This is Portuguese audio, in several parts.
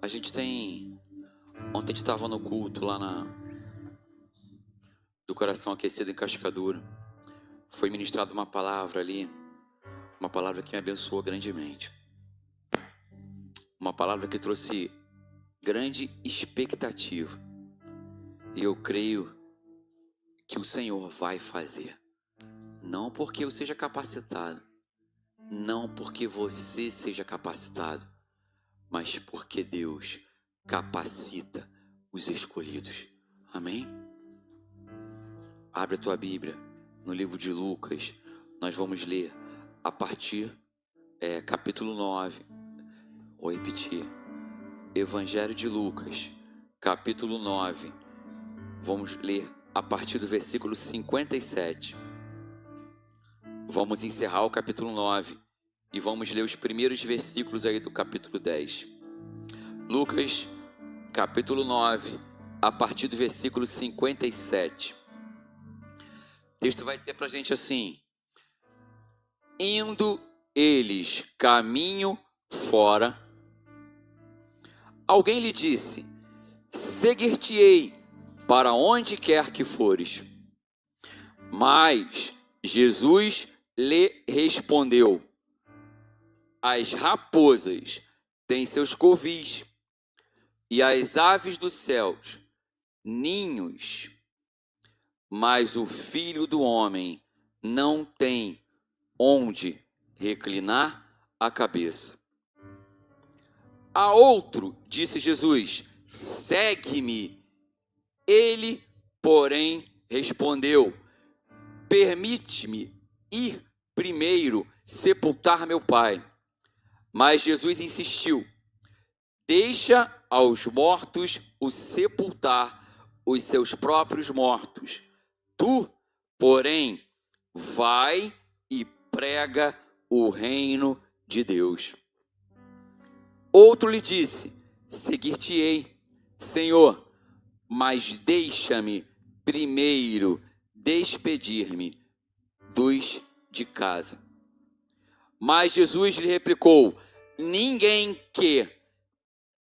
A gente tem... Ontem a gente estava no culto lá do Coração Aquecido em Cascadura. Foi ministrada uma palavra ali, uma palavra que me abençoou grandemente. Uma palavra que trouxe grande expectativa. E eu creio que o Senhor vai fazer. Não porque eu seja capacitado, não porque você seja capacitado, mas porque Deus capacita os escolhidos. Amém? Abre a tua Bíblia no livro de Lucas. Nós vamos ler a partir capítulo 9. Vou repetir. Evangelho de Lucas, capítulo 9. Vamos ler a partir do versículo 57. Vamos encerrar o capítulo 9 e vamos ler os primeiros versículos aí do capítulo 10. Lucas, capítulo 9, a partir do versículo 57. O texto vai dizer para a gente assim: indo eles caminho fora, alguém lhe disse: seguir-te-ei para onde quer que fores. Mas Jesus lhe respondeu: as raposas têm seus covis, e as aves dos céus ninhos, mas o Filho do Homem não tem onde reclinar a cabeça. A outro disse Jesus: segue-me. Ele, porém, respondeu: permite-me ir primeiro sepultar meu pai. Mas Jesus insistiu: deixa aos mortos o sepultar os seus próprios mortos. Tu, porém, vai e prega o reino de Deus. Outro lhe disse: seguir-te-ei, Senhor, mas deixa-me primeiro despedir-me dos de casa. Mas Jesus lhe replicou: ninguém que,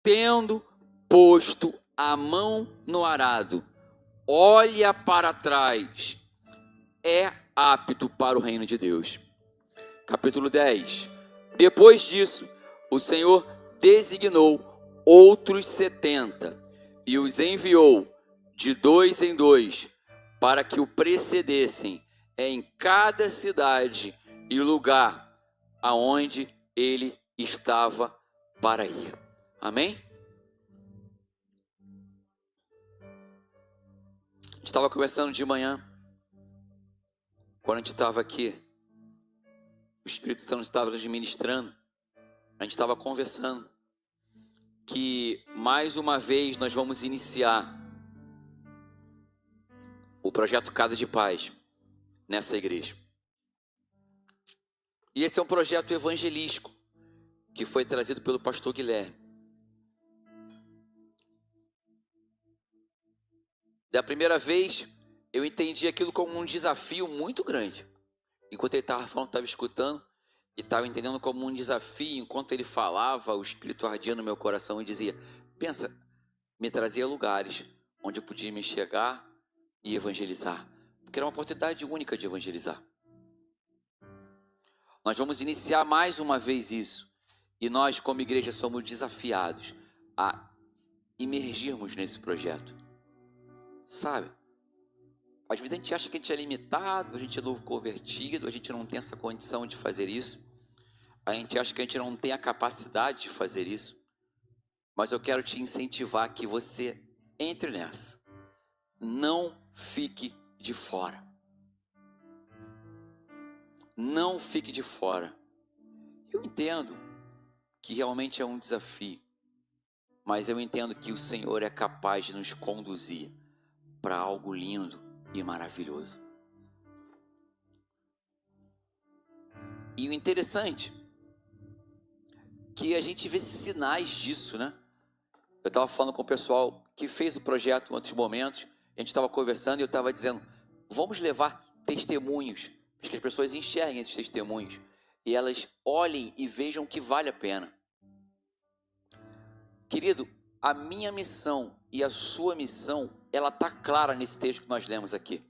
tendo posto a mão no arado, olha para trás, é apto para o reino de Deus. Capítulo 10. Depois disso, o Senhor designou outros 70 e os enviou de 2 em 2 para que o precedessem em cada cidade e lugar aonde ele estava para ir. Amém? A gente estava conversando de manhã, quando a gente estava aqui, o Espírito Santo estava nos ministrando, a gente estava conversando que mais uma vez nós vamos iniciar o projeto Casa de Paz nessa igreja. E esse é um projeto evangelístico que foi trazido pelo pastor Guilherme. Da primeira vez, eu entendi aquilo como um desafio muito grande. Enquanto ele estava falando, estava escutando, e estava entendendo como um desafio. Enquanto ele falava, o Espírito ardia no meu coração e dizia: pensa, me trazia lugares onde eu podia me chegar e evangelizar. Porque era uma oportunidade única de evangelizar. Nós vamos iniciar mais uma vez isso. E nós, como igreja, somos desafiados a imergirmos nesse projeto. Sabe? Às vezes a gente acha que a gente é limitado, a gente é novo convertido, a gente não tem essa condição de fazer isso. A gente acha que a gente não tem a capacidade de fazer isso. Mas eu quero te incentivar que você entre nessa. Não fique de fora. Não fique de fora. Eu entendo que realmente é um desafio, mas eu entendo que o Senhor é capaz de nos conduzir para algo lindo e maravilhoso. E o interessante que a gente vê sinais disso, né? Eu estava falando com o pessoal que fez o projeto em outros momentos, a gente estava conversando e eu estava dizendo: vamos levar testemunhos, para que as pessoas enxerguem esses testemunhos. e elas olhem e vejam que vale a pena. Querido, a minha missão e a sua missão, ela está clara nesse texto que nós lemos aqui.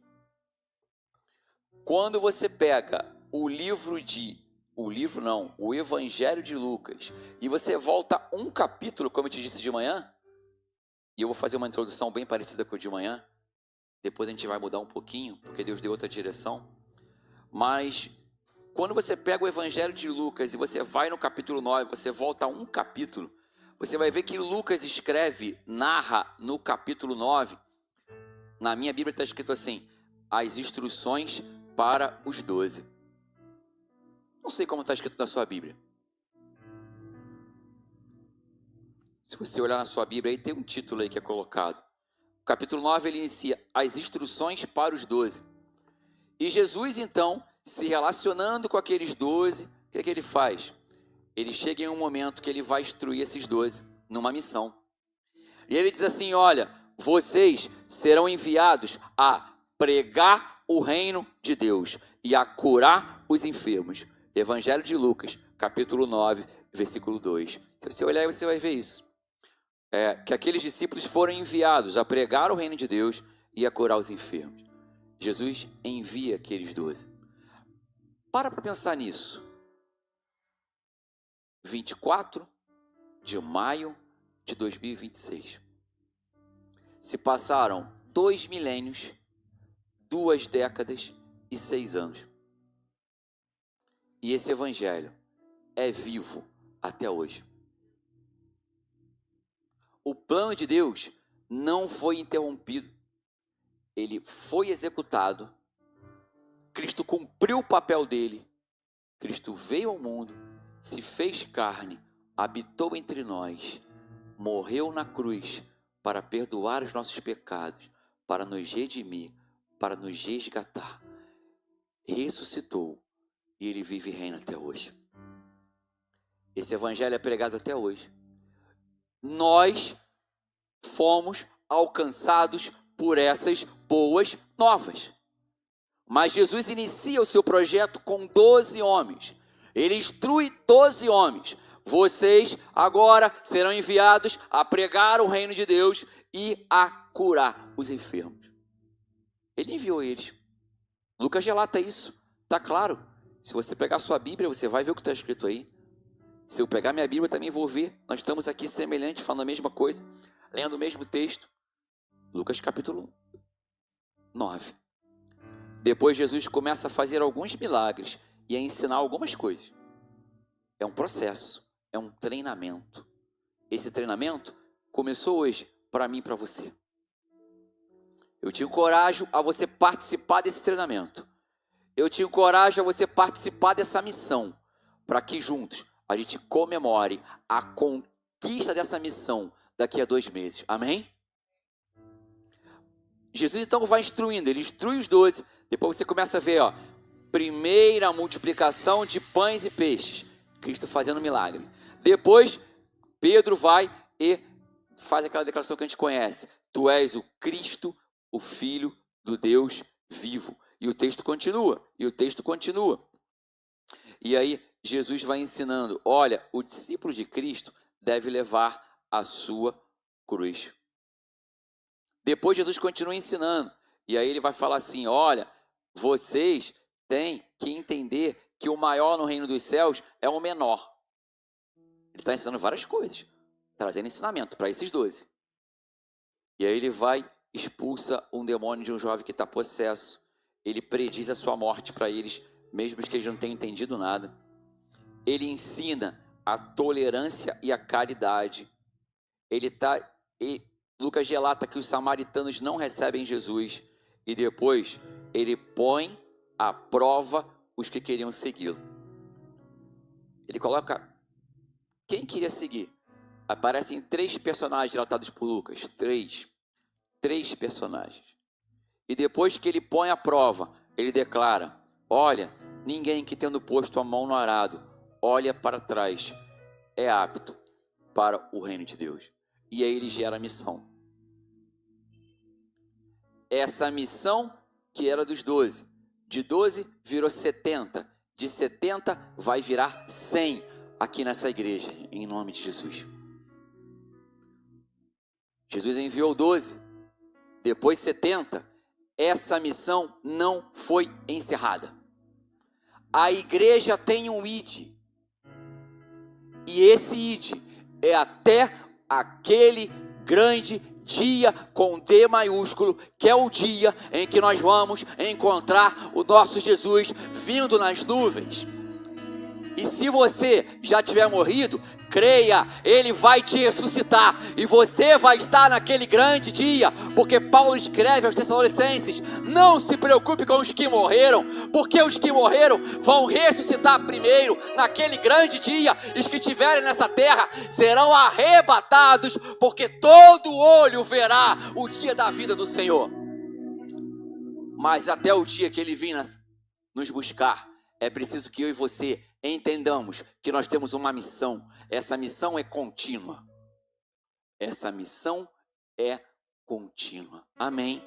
Quando você pega o Evangelho de Lucas, e você volta um capítulo, como eu te disse de manhã, e eu vou fazer uma introdução bem parecida com a de manhã, depois a gente vai mudar um pouquinho, porque Deus deu outra direção, mas quando você pega o Evangelho de Lucas e você vai no capítulo 9, você volta um capítulo, você vai ver que Lucas narra no capítulo 9, na minha Bíblia está escrito assim, as instruções para os 12. Não sei como está escrito na sua Bíblia. Se você olhar na sua Bíblia, aí tem um título aí que é colocado. O capítulo 9, ele inicia as instruções para os 12. E Jesus, então, se relacionando com aqueles 12, o que é que ele faz? Ele chega em um momento que ele vai instruir esses 12 numa missão. E ele diz assim, olha, vocês serão enviados a pregar o reino de Deus e a curar os enfermos. Evangelho de Lucas, capítulo 9, versículo 2. Se você olhar, você vai ver isso. Que aqueles discípulos foram enviados a pregar o reino de Deus e a curar os enfermos. Jesus envia aqueles 12. Para pensar nisso. 24 de maio de 2026. Se passaram 2 milênios, 2 décadas e 6 anos. E esse evangelho é vivo até hoje. O plano de Deus não foi interrompido. Ele foi executado. Cristo cumpriu o papel dele. Cristo veio ao mundo, se fez carne, habitou entre nós, morreu na cruz para perdoar os nossos pecados, para nos redimir, para nos resgatar. Ressuscitou e ele vive e reina até hoje. Esse evangelho é pregado até hoje. Nós fomos alcançados por essas boas novas. Mas Jesus inicia o seu projeto com 12 homens. Ele instrui 12 homens. Vocês agora serão enviados a pregar o reino de Deus e a curar os enfermos. Ele enviou eles. Lucas relata isso. Está claro. Se você pegar a sua Bíblia, você vai ver o que está escrito aí. Se eu pegar minha Bíblia, também vou ver. Nós estamos aqui semelhantes, falando a mesma coisa, lendo o mesmo texto. Lucas capítulo 9. Depois Jesus começa a fazer alguns milagres e a ensinar algumas coisas. É um processo, é um treinamento. Esse treinamento começou hoje, para mim e para você. Eu te encorajo a você participar desse treinamento. Eu te encorajo a você participar dessa missão, para que juntos a gente comemore a conquista dessa missão daqui a 2 meses. Amém? Jesus então vai instruindo, ele instrui os 12, depois você começa a ver, primeira multiplicação de pães e peixes, Cristo fazendo milagre. Depois, Pedro vai e faz aquela declaração que a gente conhece, tu és o Cristo, o Filho do Deus vivo. E o texto continua, E aí, Jesus vai ensinando, olha, o discípulo de Cristo deve levar a sua cruz. Depois Jesus continua ensinando, e aí ele vai falar assim, olha, vocês têm que entender que o maior no reino dos céus é o menor. Ele está ensinando várias coisas, trazendo ensinamento para esses 12. E aí ele vai, expulsa um demônio de um jovem que está possesso, ele prediz a sua morte para eles, mesmo que eles não tenham entendido nada. Ele ensina a tolerância e a caridade. Lucas relata que os samaritanos não recebem Jesus e depois ele põe à prova os que queriam segui-lo. Ele coloca quem queria seguir. Aparecem 3 personagens relatados por Lucas. 3 personagens. E depois que ele põe à prova, ele declara, olha, ninguém que tendo posto a mão no arado, olha para trás, é apto para o reino de Deus. E aí ele gera a missão. Essa missão que era dos 12, de 12 virou 70, de 70 vai virar 100 aqui nessa igreja, em nome de Jesus. Jesus enviou 12, depois 70. Essa missão não foi encerrada. A igreja tem um ID. E esse ID é até aquele grande dia com D maiúsculo, que é o dia em que nós vamos encontrar o nosso Jesus vindo nas nuvens. E se você já tiver morrido, creia, Ele vai te ressuscitar. E você vai estar naquele grande dia. Porque Paulo escreve aos Tessalonicenses: não se preocupe com os que morreram, porque os que morreram vão ressuscitar primeiro naquele grande dia. E os que estiverem nessa terra serão arrebatados, porque todo olho verá o dia da vida do Senhor. Mas até o dia que Ele vir nos buscar, é preciso que eu e você entendamos que nós temos uma missão. Essa missão é contínua. Essa missão é contínua. Amém?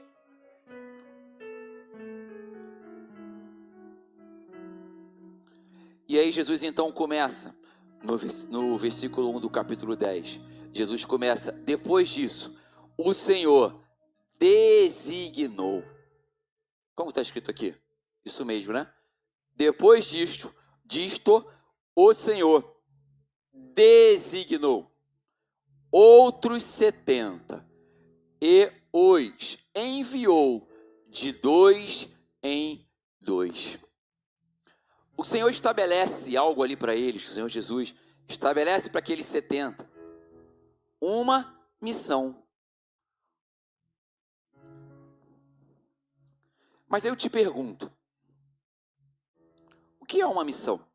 E aí Jesus então começa, no versículo 1 do capítulo 10. Jesus começa: depois disso, o Senhor designou. Como está escrito aqui? Isso mesmo, né? Depois disto, o Senhor designou outros 70 e os enviou de 2 em 2. O Senhor estabelece algo ali para eles, o Senhor Jesus estabelece para aqueles 70 uma missão. Mas eu te pergunto, o que é uma missão?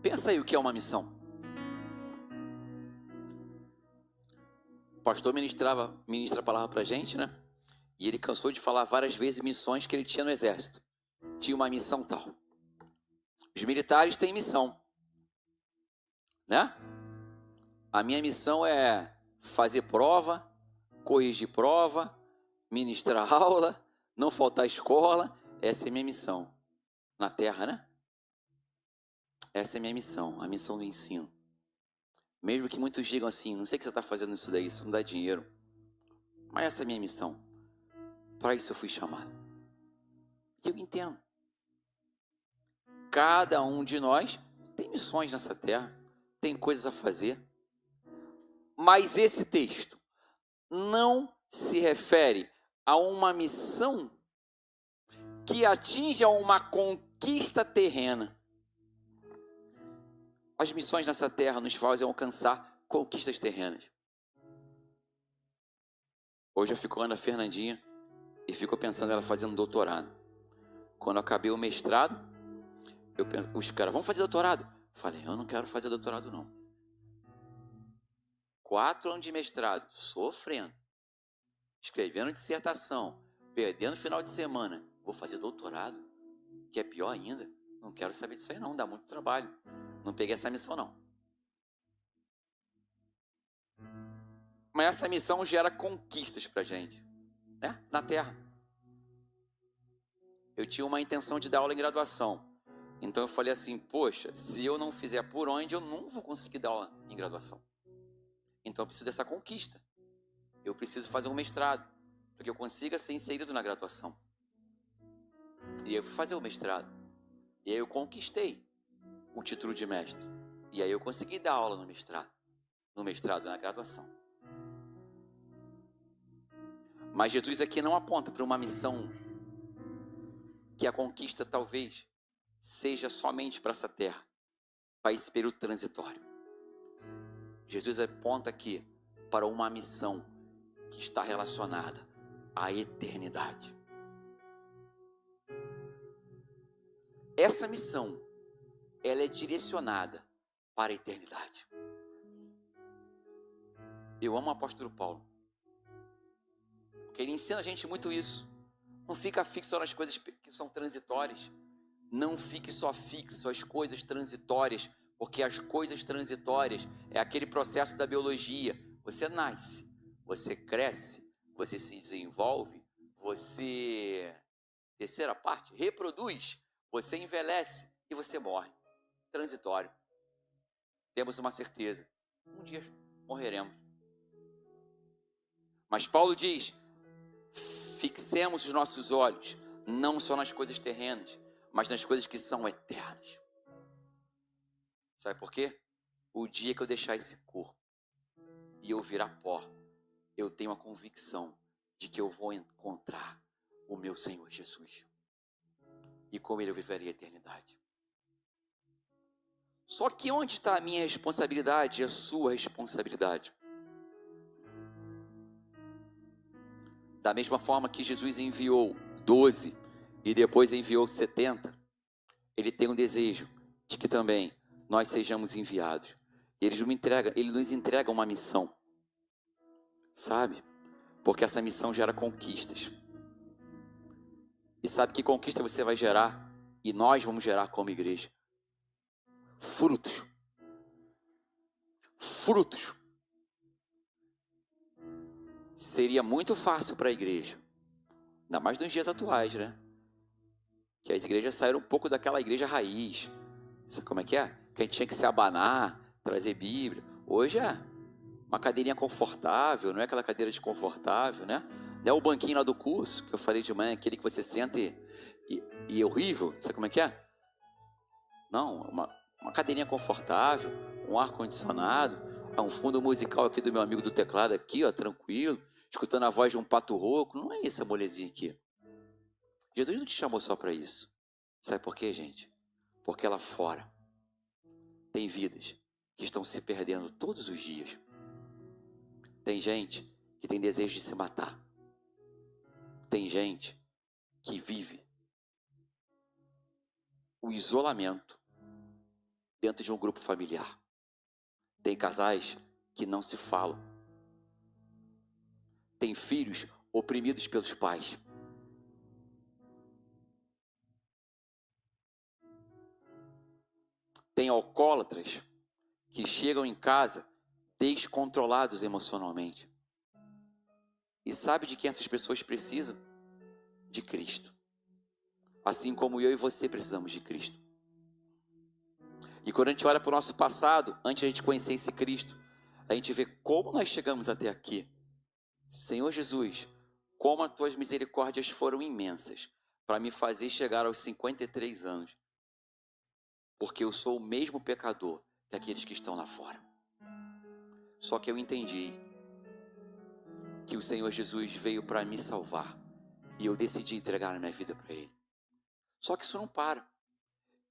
Pensa aí o que é uma missão. O pastor ministra a palavra para a gente, né? E ele cansou de falar várias vezes missões que ele tinha no exército. Tinha uma missão tal. Os militares têm missão, né? A minha missão é fazer prova, corrigir prova, ministrar aula, não faltar escola. Essa é a minha missão na terra, né? Essa é a minha missão, a missão do ensino. Mesmo que muitos digam assim: não sei o que você está fazendo isso daí, isso não dá dinheiro. Mas essa é a minha missão. Para isso eu fui chamado. E eu entendo. Cada um de nós tem missões nessa terra, tem coisas a fazer. Mas esse texto não se refere a uma missão que atinja uma conquista terrena. As missões nessa terra nos fazem alcançar conquistas terrenas. Hoje eu fico olhando a Fernandinha e fico pensando ela fazendo doutorado. Quando eu acabei o mestrado, eu penso, os caras, vamos fazer doutorado? Falei, eu não quero fazer doutorado não. 4 anos de mestrado, sofrendo, escrevendo dissertação, perdendo final de semana. Vou fazer doutorado, que é pior ainda. Não quero saber disso aí não, dá muito trabalho. Não peguei essa missão não. Mas essa missão gera conquistas pra gente, né? Na terra. Eu tinha uma intenção de dar aula em graduação. Então eu falei assim, poxa, se eu não fizer por onde, eu não vou conseguir dar aula em graduação. Então eu preciso dessa conquista. Eu preciso fazer um mestrado, para que eu consiga ser inserido na graduação. E aí eu fui fazer o mestrado. E aí eu conquistei o título de mestre. E aí eu consegui dar aula no mestrado. No mestrado, na graduação. Mas Jesus aqui não aponta para uma missão que a conquista talvez seja somente para essa terra, para esse período transitório. Jesus aponta aqui para uma missão que está relacionada à eternidade. Essa missão, ela é direcionada para a eternidade. Eu amo o apóstolo Paulo, porque ele ensina a gente muito isso. Não fica fixo nas coisas que são transitórias. Não fique só fixo às coisas transitórias, porque as coisas transitórias é aquele processo da biologia. Você nasce, você cresce, você se desenvolve, você Terceira parte, reproduz. Você envelhece e você morre. Transitório. Temos uma certeza. Um dia morreremos. Mas Paulo diz, fixemos os nossos olhos, não só nas coisas terrenas, mas nas coisas que são eternas. Sabe por quê? O dia que eu deixar esse corpo e eu virar pó, eu tenho a convicção de que eu vou encontrar o meu Senhor Jesus. E com Ele eu viverei a eternidade. Só que onde está a minha responsabilidade e a sua responsabilidade? Da mesma forma que Jesus enviou 12 e depois enviou 70, Ele tem um desejo de que também nós sejamos enviados. Ele nos entrega uma missão, sabe? Porque essa missão gera conquistas. E sabe que conquista você vai gerar? E nós vamos gerar como igreja? Frutos. Frutos. Seria muito fácil para a igreja, ainda mais nos dias atuais, né? Que as igrejas saíram um pouco daquela igreja raiz. Sabe como é? Que a gente tinha que se abanar, trazer Bíblia. Hoje é uma cadeirinha confortável, não é aquela cadeira desconfortável, né? Não é o banquinho lá do curso, que eu falei de manhã, aquele que você senta e é horrível. Sabe como é que é? Não, uma cadeirinha confortável, um ar-condicionado, um fundo musical aqui do meu amigo do teclado aqui, ó, tranquilo, escutando a voz de um pato rouco. Não é isso a molezinha aqui. Jesus não te chamou só para isso. Sabe por quê, gente? Porque lá fora tem vidas que estão se perdendo todos os dias. Tem gente que tem desejo de se matar. Tem gente que vive o isolamento dentro de um grupo familiar. Tem casais que não se falam. Tem filhos oprimidos pelos pais. Tem alcoólatras que chegam em casa descontrolados emocionalmente. E sabe de quem essas pessoas precisam? De Cristo. Assim como eu e você precisamos de Cristo. E quando a gente olha para o nosso passado, antes de a gente conhecer esse Cristo, a gente vê como nós chegamos até aqui. Senhor Jesus, como as tuas misericórdias foram imensas para me fazer chegar aos 53 anos. Porque eu sou o mesmo pecador que aqueles que estão lá fora. Só que eu entendi que o Senhor Jesus veio para me salvar. E eu decidi entregar a minha vida para Ele. Só que isso não para.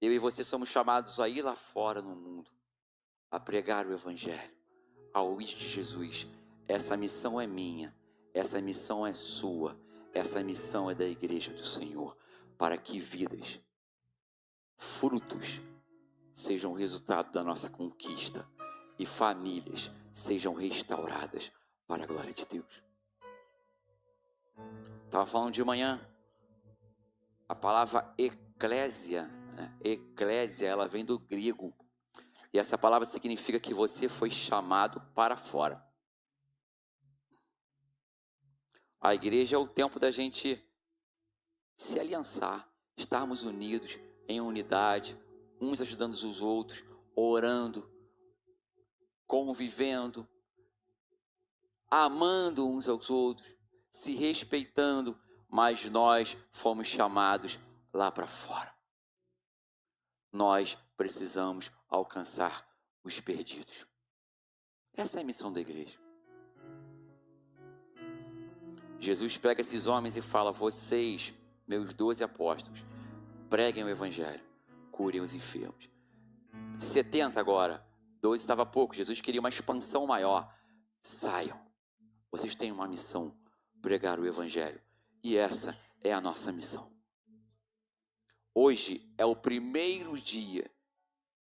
Eu e você somos chamados a ir lá fora no mundo, a pregar o Evangelho, ao ir de Jesus. Essa missão é minha, essa missão é sua, essa missão é da igreja do Senhor, para que vidas, frutos, sejam resultado da nossa conquista e famílias sejam restauradas para a glória de Deus. Estava falando de manhã, a palavra eclésia, eclésia, ela vem do grego. E essa palavra significa que você foi chamado para fora. A igreja é o tempo da gente se aliançar, estarmos unidos em unidade, uns ajudando os outros, orando, convivendo, amando uns aos outros, se respeitando, mas nós fomos chamados lá para fora. Nós precisamos alcançar os perdidos. Essa é a missão da igreja. Jesus pega esses homens e fala: vocês, meus 12 apóstolos, preguem o evangelho, curem os enfermos. 70 agora, 12 estava pouco, Jesus queria uma expansão maior. Saiam, vocês têm uma missão, pregar o evangelho. E essa é a nossa missão. Hoje é o primeiro dia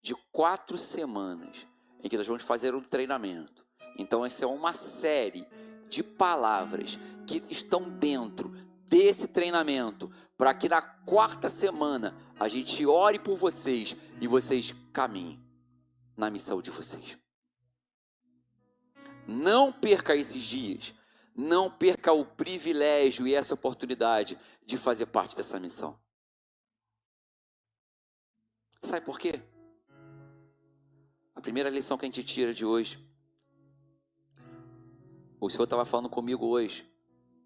de 4 semanas em que nós vamos fazer um treinamento. Então essa é uma série de palavras que estão dentro desse treinamento, para que na 4ª semana a gente ore por vocês e vocês caminhem na missão de vocês. Não perca esses dias, não perca o privilégio e essa oportunidade de fazer parte dessa missão. Sabe por quê? A primeira lição que a gente tira de hoje, o Senhor estava falando comigo hoje,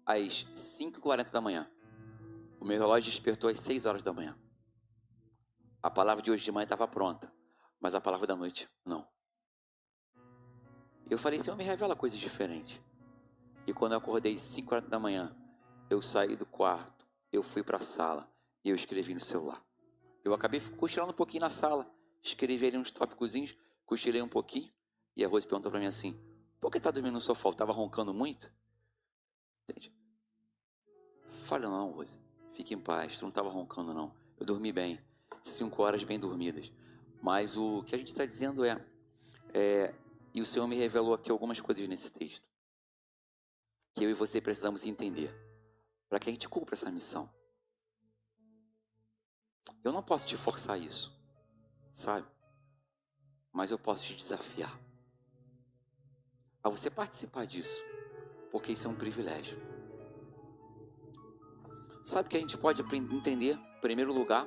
às 5h40 da manhã. O meu relógio despertou às 6 horas da manhã. A palavra de hoje de manhã estava pronta, mas a palavra da noite, não. Eu falei, Senhor, me revela coisas diferentes. E quando eu acordei às 5h40 da manhã, eu saí do quarto, eu fui para a sala e eu escrevi no celular. Eu acabei cochilando um pouquinho na sala, escrevi ali uns tópicozinhos, cochilei um pouquinho, e a Rose perguntou para mim assim, por que está dormindo no sofá? Estava roncando muito? Entende? Falei, não, Rose, fique em paz, tu não estava roncando não. Eu dormi bem, 5 horas bem dormidas. Mas o que a gente está dizendo e o Senhor me revelou aqui algumas coisas nesse texto, que eu e você precisamos entender, para que a gente cumpra essa missão. Eu não posso te forçar isso, sabe? Mas eu posso te desafiar a você participar disso, porque isso é um privilégio. Sabe o que a gente pode entender? Primeiro lugar,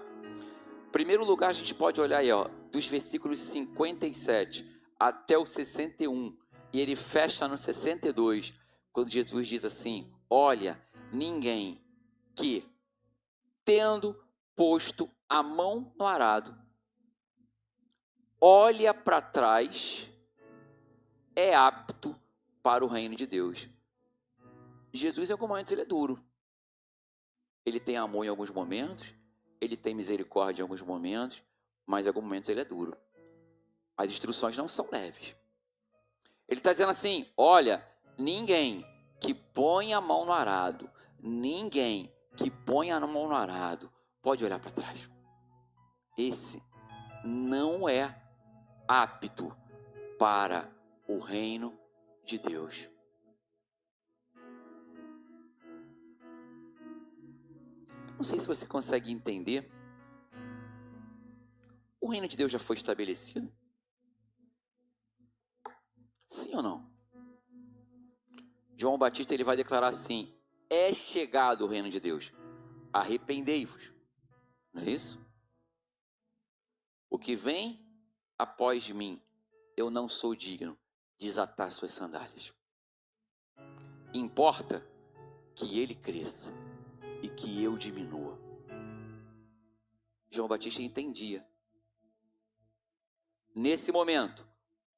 a gente pode olhar aí, dos versículos 57 até o 61, e ele fecha no 62, quando Jesus diz assim, olha, ninguém que, tendo posto a mão no arado, olha para trás, é apto para o reino de Deus. Jesus, em alguns momentos, ele é duro. Ele tem amor em alguns momentos, ele tem misericórdia em alguns momentos, mas em alguns momentos ele é duro. As instruções não são leves. Ele está dizendo assim, olha, ninguém que põe a mão no arado, ninguém que põe a mão no arado, pode olhar para trás. Esse não é apto para o reino de Deus. Não sei se você consegue entender. O reino de Deus já foi estabelecido? Sim ou não? João Batista ele vai declarar assim, é chegado o reino de Deus, arrependei-vos. Não é isso? O que vem após mim, eu não sou digno de desatar suas sandálias. Importa que ele cresça e que eu diminua. João Batista entendia. Nesse momento,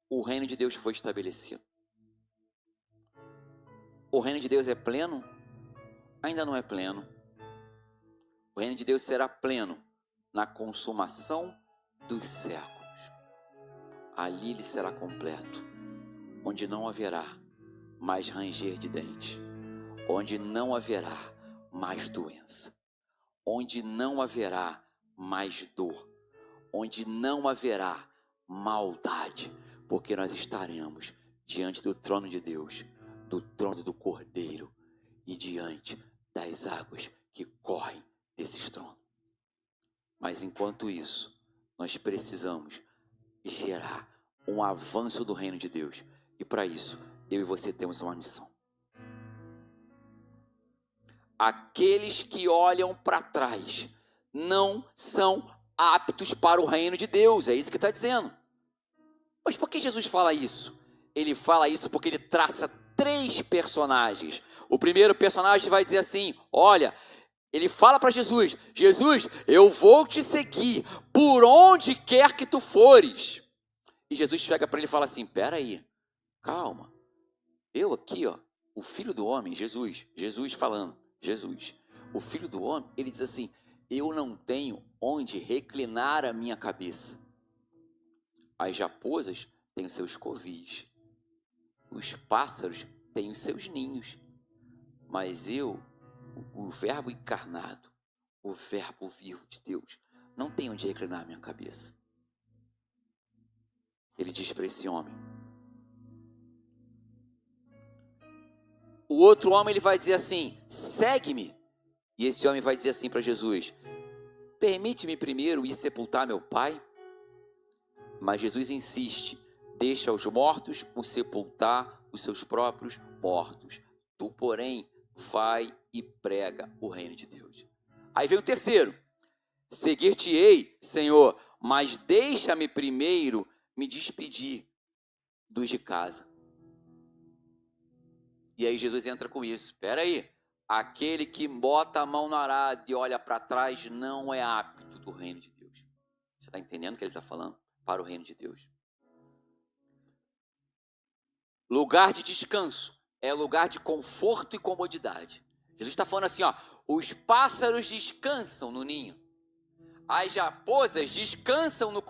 o reino de Deus foi estabelecido. O reino de Deus é pleno? Ainda não é pleno. O reino de Deus será pleno na consumação dos séculos. Ali ele será completo, onde não haverá mais ranger de dentes, onde não haverá mais doença, onde não haverá mais dor, onde não haverá maldade, porque nós estaremos diante do trono de Deus, do trono do Cordeiro e diante das águas que correm desses tronos. Mas enquanto isso, nós precisamos gerar um avanço do reino de Deus. E para isso, eu e você temos uma missão. Aqueles que olham para trás não são aptos para o reino de Deus. É isso que está dizendo. Mas por que Jesus fala isso? Ele fala isso porque ele traça 3 personagens. O primeiro personagem vai dizer assim, olha, ele fala para Jesus, Jesus, eu vou te seguir por onde quer que tu fores. E Jesus chega para ele e fala assim, peraí, calma, eu aqui, o Filho do Homem, Jesus falando, Jesus, o Filho do Homem, ele diz assim, eu não tenho onde reclinar a minha cabeça. As raposas têm os seus covis, os pássaros têm os seus ninhos, mas eu, o verbo encarnado, o verbo vivo de Deus, não tenho onde reclinar a minha cabeça. Ele diz para esse homem. O outro homem ele vai dizer assim, segue-me. E esse homem vai dizer assim para Jesus, permite-me primeiro ir sepultar meu pai? Mas Jesus insiste, deixa os mortos o sepultar os seus próprios mortos. Tu, porém, vai e prega o reino de Deus. Aí vem o terceiro. Seguir-te-ei, Senhor, mas deixa-me primeiro me despedir dos de casa. E aí Jesus entra com isso. Espera aí. Aquele que bota a mão no arado e olha para trás não é apto do reino de Deus. Você está entendendo o que ele está falando? Para o reino de Deus. Lugar de descanso é lugar de conforto e comodidade. Jesus está falando assim, ó, os pássaros descansam no ninho, as raposas descansam nos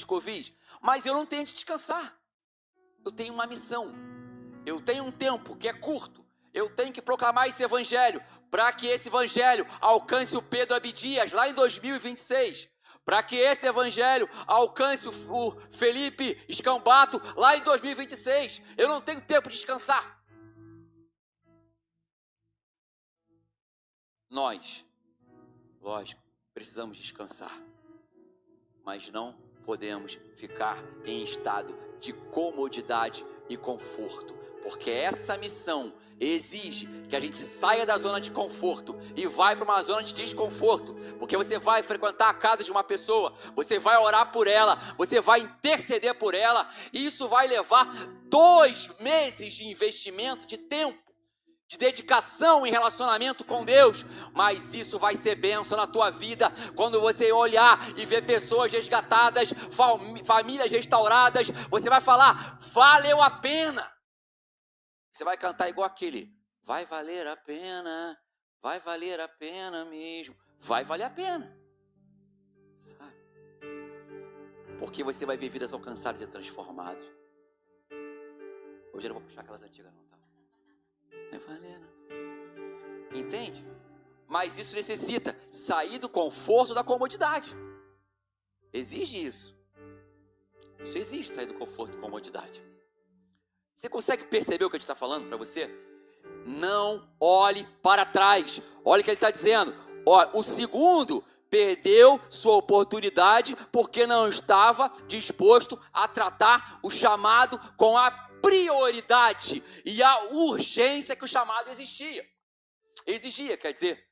covis, mas eu não tenho de descansar. Eu tenho uma missão, eu tenho um tempo que é curto, eu tenho que proclamar esse evangelho, para que esse evangelho alcance o Pedro Abdias lá em 2026, para que esse evangelho alcance o Felipe Escambato lá em 2026. Eu não tenho tempo de descansar. Nós, lógico, precisamos descansar, mas não podemos ficar em estado de comodidade e conforto, porque essa missão exige que a gente saia da zona de conforto e vai para uma zona de desconforto, porque você vai frequentar a casa de uma pessoa, você vai orar por ela, você vai interceder por ela, e isso vai levar 2 meses de investimento de tempo, de dedicação em relacionamento com Deus, mas isso vai ser bênção na tua vida, quando você olhar e ver pessoas resgatadas, famílias restauradas, você vai falar, valeu a pena. Você vai cantar igual aquele, vai valer a pena mesmo, vai valer a pena, sabe? Porque você vai ver vidas alcançadas e transformadas. Hoje eu não vou puxar aquelas antigas não, tá? Vai valer, né? Entende? Mas isso necessita sair do conforto da comodidade. Exige isso. Isso exige sair do conforto e comodidade. Você consegue perceber o que a gente está falando para você? Não olhe para trás. Olha o que ele está dizendo. O segundo perdeu sua oportunidade porque não estava disposto a tratar o chamado com a prioridade e a urgência que o chamado exigia, quer dizer.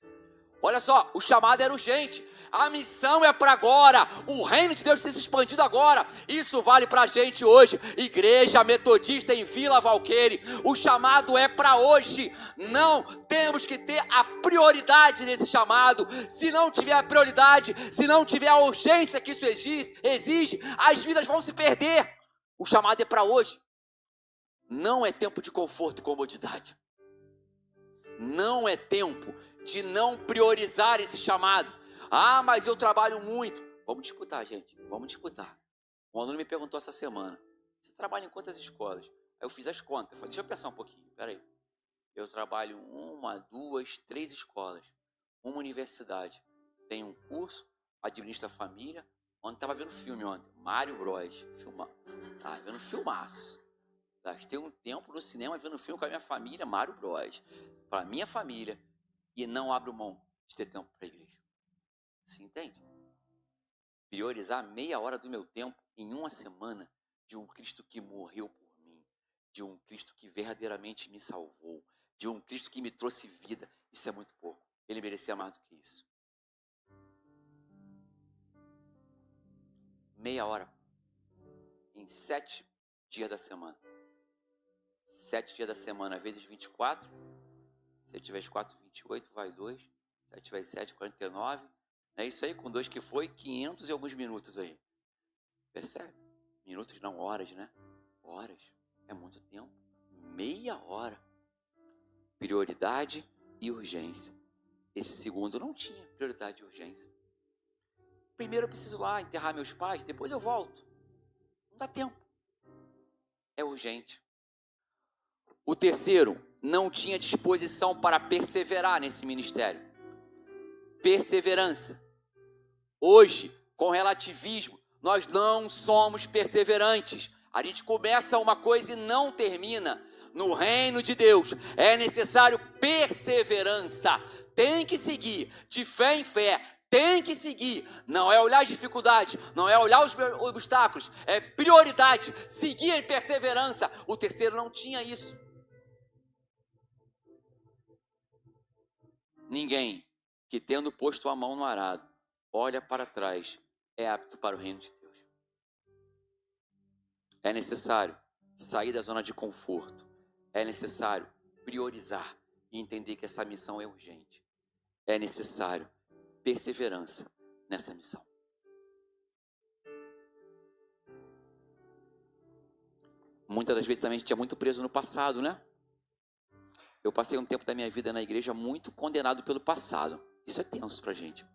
Olha só, o chamado era urgente. A missão é para agora. O reino de Deus tem se expandido agora. Isso vale para a gente hoje. Igreja Metodista em Vila Valqueire. O chamado é para hoje. Não temos que ter a prioridade nesse chamado. Se não tiver a prioridade, se não tiver a urgência que isso exige, as vidas vão se perder. O chamado é para hoje. Não é tempo de conforto e comodidade. Não é tempo de não priorizar esse chamado. Ah, mas eu trabalho muito. Vamos disputar, gente. Vamos disputar. Um aluno me perguntou essa semana, você trabalha em quantas escolas? Aí eu fiz as contas. Eu falei, deixa eu pensar um pouquinho. Peraí. Eu trabalho 1, 2, 3 escolas. Uma universidade. Tenho um curso, administro a família. Ontem estava vendo filme ontem. Mario Bros. Estava vendo filmaço. Gastei um tempo no cinema vendo filme com a minha família, Mario Bros. Para a minha família. E não abro mão de ter tempo para a igreja. Você entende? Priorizar meia hora do meu tempo em uma semana de um Cristo que morreu por mim, de um Cristo que verdadeiramente me salvou, de um Cristo que me trouxe vida, isso é muito pouco. Ele merecia mais do que isso. Meia hora em 7 dias da semana. 7 dias da semana vezes 24. Se tiver 4, 28, vai 2. 7 vezes 7, 49. É isso aí, com 2 que foi, 500 e alguns minutos aí. Percebe? Minutos não, horas, né? Horas. É muito tempo. Meia hora. Prioridade e urgência. Esse segundo não tinha prioridade e urgência. Primeiro eu preciso lá enterrar meus pais, depois eu volto. Não dá tempo. É urgente. O terceiro não tinha disposição para perseverar nesse ministério. Perseverança. Hoje, com relativismo, nós não somos perseverantes. A gente começa uma coisa e não termina. No reino de Deus é necessário perseverança. Tem que seguir de fé em fé. Tem que seguir. Não é olhar as dificuldades, não é olhar os obstáculos. É prioridade. Seguir em perseverança. O terceiro não tinha isso. ninguém que, tendo posto a mão no arado, olha para trás, é apto para o reino de Deus. É necessário sair da zona de conforto. É necessário priorizar e entender que essa missão é urgente. É necessário perseverança nessa missão. Muitas das vezes também a gente é muito preso no passado, né? Eu passei um tempo da minha vida na igreja muito condenado pelo passado. Isso é tenso pra gente.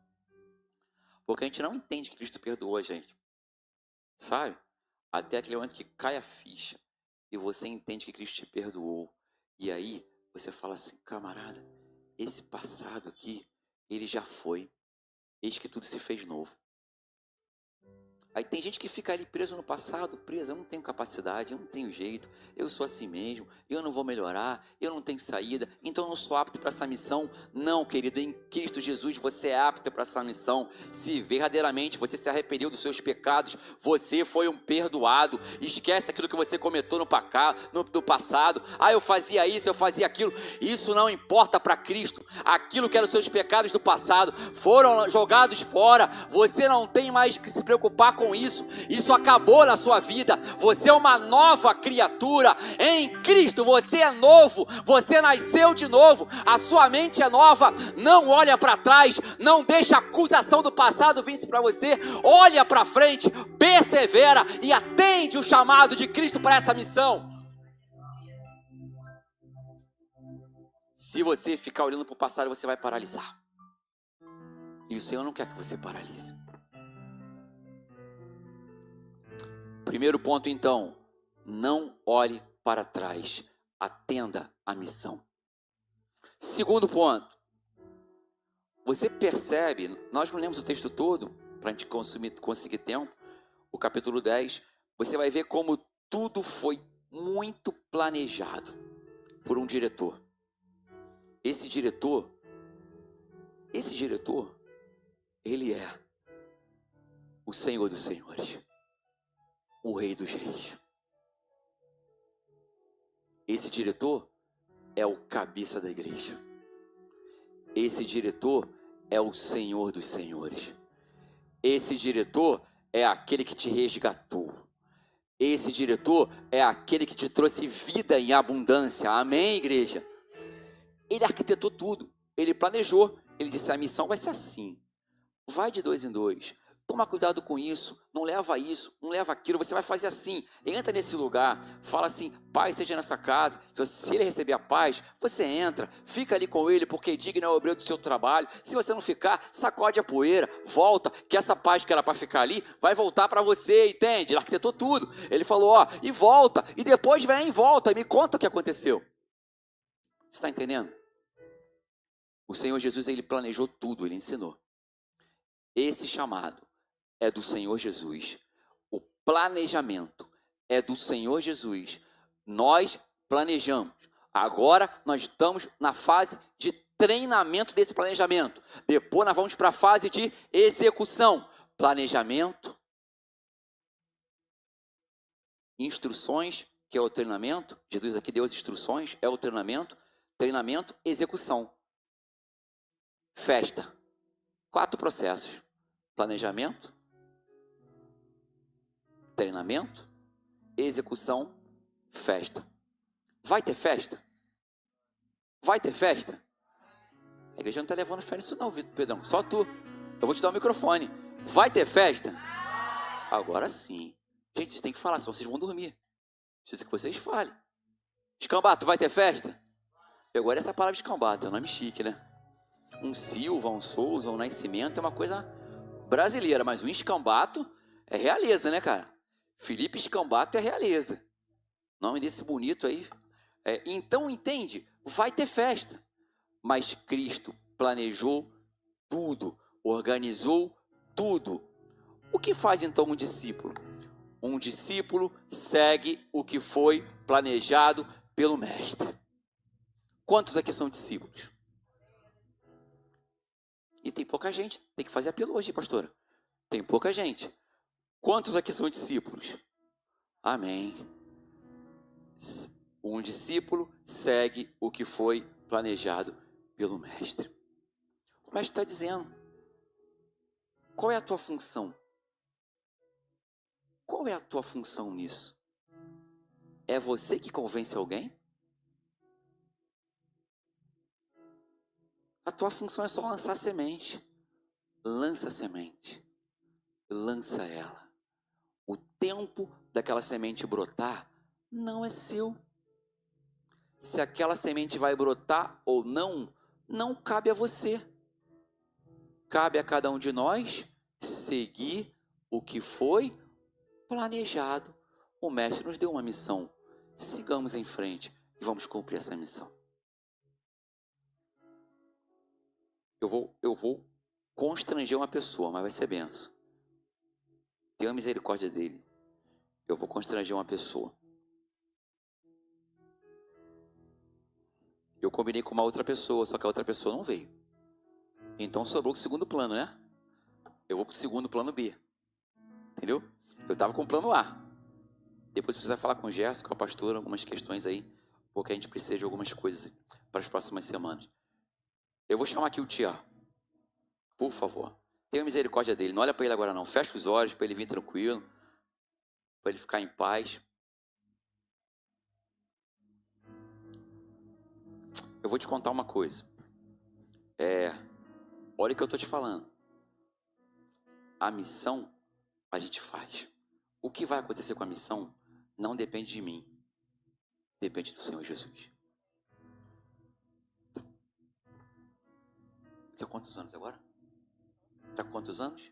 Porque a gente não entende que Cristo perdoou a gente. Sabe? Até aquele momento que cai a ficha e você entende que Cristo te perdoou. E aí você fala assim, camarada, esse passado aqui, ele já foi. Eis que tudo se fez novo. Aí tem gente que fica ali preso no passado, preso, eu não tenho capacidade, eu não tenho jeito, eu sou assim mesmo, eu não vou melhorar, eu não tenho saída, então eu não sou apto para essa missão. Não, querido, em Cristo Jesus você é apto para essa missão. Se verdadeiramente você se arrependeu dos seus pecados, você foi um perdoado. Esquece aquilo que você cometeu no passado. Ah, eu fazia isso, eu fazia aquilo. Isso não importa para Cristo. Aquilo que eram os seus pecados do passado foram jogados fora. Você não tem mais que se preocupar com isso. Isso acabou na sua vida. Você é uma nova criatura em Cristo. Você é novo. Você nasceu de novo. A sua mente é nova. Não olha para trás. Não deixa a acusação do passado vir para você. Olha para frente. Persevera e atende o chamado de Cristo para essa missão. Se você ficar olhando para o passado, você vai paralisar. E o Senhor não quer que você paralise. Primeiro ponto, então, não olhe para trás, atenda a missão. Segundo ponto, você percebe, nós não lemos o texto todo, para a gente conseguir tempo, o capítulo 10, você vai ver como tudo foi muito planejado por um diretor. Esse diretor, ele é o Senhor dos Senhores. O Rei dos Reis. Esse diretor é o cabeça da igreja. Esse diretor é o Senhor dos Senhores. Esse diretor é aquele que te resgatou. Esse diretor é aquele que te trouxe vida em abundância. Amém, igreja? Ele arquitetou tudo. Ele planejou. Ele disse, a missão vai ser assim. Vai de 2 em 2. Toma cuidado com isso, não leva aquilo, você vai fazer assim, entra nesse lugar, fala assim, paz seja nessa casa, se ele receber a paz, você entra, fica ali com ele, porque digno é o obreiro do seu trabalho. Se você não ficar, sacode a poeira, volta, que essa paz que era para ficar ali, vai voltar para você, entende? Ele arquitetou tudo, ele falou, e volta, e depois vem e volta, me conta o que aconteceu. Você está entendendo? O Senhor Jesus, ele planejou tudo, ele ensinou. Esse chamado é do Senhor Jesus. O planejamento é do Senhor Jesus. Nós planejamos. Agora nós estamos na fase de treinamento desse planejamento. Depois nós vamos para a fase de execução. Planejamento, instruções, que é o treinamento. Jesus aqui deu as instruções, é o treinamento. Treinamento, execução. Festa. 4 processos. Planejamento, treinamento, execução, festa. Vai ter festa? Vai ter festa? A igreja não está levando fé nisso não, Vitor Pedrão. Só tu. Eu vou te dar o microfone. Vai ter festa? Agora sim. Gente, vocês têm que falar, senão vocês vão dormir. Preciso que vocês falem. Escambato, vai ter festa? Eu gosto dessa palavra escambato, é um nome chique, né? Um Silva, um Souza, um Nascimento é uma coisa brasileira, mas um escambato é realeza, né, cara? Felipe Escambato é realeza. Nome desse bonito aí. Então, entende? Vai ter festa. Mas Cristo planejou tudo, organizou tudo. O que faz então um discípulo? Um discípulo segue o que foi planejado pelo Mestre. Quantos aqui são discípulos? E tem pouca gente. Tem que fazer apelo hoje, pastora. Tem pouca gente. Quantos aqui são discípulos? Amém. Um discípulo segue o que foi planejado pelo Mestre. O mestre está dizendo. Qual é a tua função? Qual é a tua função nisso? É você que convence alguém? A tua função é só lançar semente. Lança a semente. Lança ela. O tempo daquela semente brotar não é seu. Se aquela semente vai brotar ou não, não cabe a você. Cabe a cada um de nós seguir o que foi planejado. O mestre nos deu uma missão. Sigamos em frente e vamos cumprir essa missão. Eu vou constranger uma pessoa, mas vai ser benção. Tenha misericórdia dele. Eu vou constranger uma pessoa. Eu combinei com uma outra pessoa, só que a outra pessoa não veio. Então sobrou o segundo plano, né? Eu vou pro segundo plano B. Entendeu? Eu estava com o plano A. Depois precisa falar com o Gerson, com a pastora, algumas questões aí, porque a gente precisa de algumas coisas para as próximas semanas. Eu vou chamar aqui o Tia. Por favor. Tenha misericórdia dele. Não olha para ele agora não. Fecha os olhos para ele vir tranquilo. Para ele ficar em paz. Eu vou te contar uma coisa. Olha o que eu estou te falando. A missão a gente faz. O que vai acontecer com a missão não depende de mim. Depende do Senhor Jesus. Está com quantos anos agora? Está com quantos anos?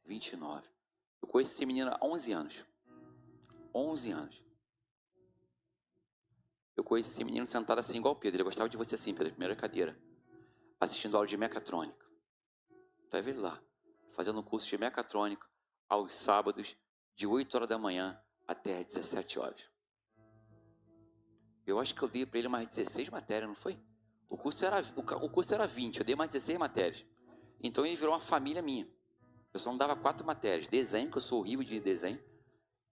29. Eu conheço esse menino há 11 anos. 11 anos. Eu conheci esse menino sentado assim igual o Pedro. Ele gostava de você assim, Pedro, primeira cadeira. Assistindo aula de mecatrônica. Tá vendo lá? Fazendo um curso de mecatrônica aos sábados, de 8 horas da manhã até às 17 horas. Eu acho que eu dei para ele mais 16 matérias, não foi? O curso era 20, eu dei mais 16 matérias. Então ele virou uma família minha. Eu só não dava 4 matérias. Desenho, que eu sou horrível de desenho,